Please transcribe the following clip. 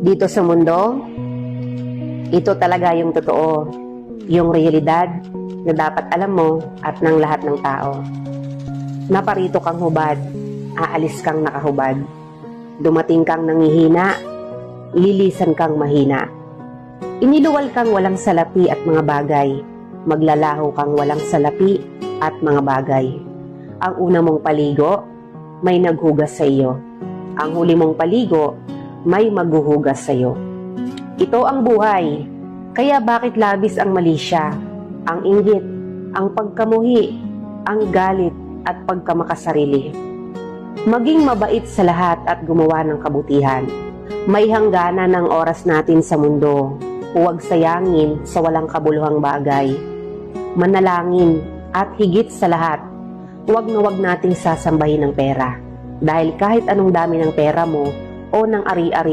Dito sa mundo, ito talaga yung totoo, yung realidad na dapat alam mo at ng lahat ng tao. Naparito kang hubad, aalis kang nakahubad. Dumating kang nangihina, lilisan kang mahina. Iniluwal kang walang salapi at mga bagay, maglalaho kang walang salapi at mga bagay. Ang una mong paligo, may naghugas sa iyo. Ang huli mong paligo, may maghuhugas sa iyo. Ito ang buhay, kaya bakit labis ang mali siya, ang inggit, ang pagkamuhi, ang galit at pagkamakasarili. Maging mabait sa lahat at gumawa ng kabutihan. May hangganan ng oras natin sa mundo. Huwag sayangin sa walang kabuluhang bagay. Manalangin at higit sa lahat, huwag na huwag nating sasambahin ng pera. Dahil kahit anong dami ng pera mo o ng ari-ari,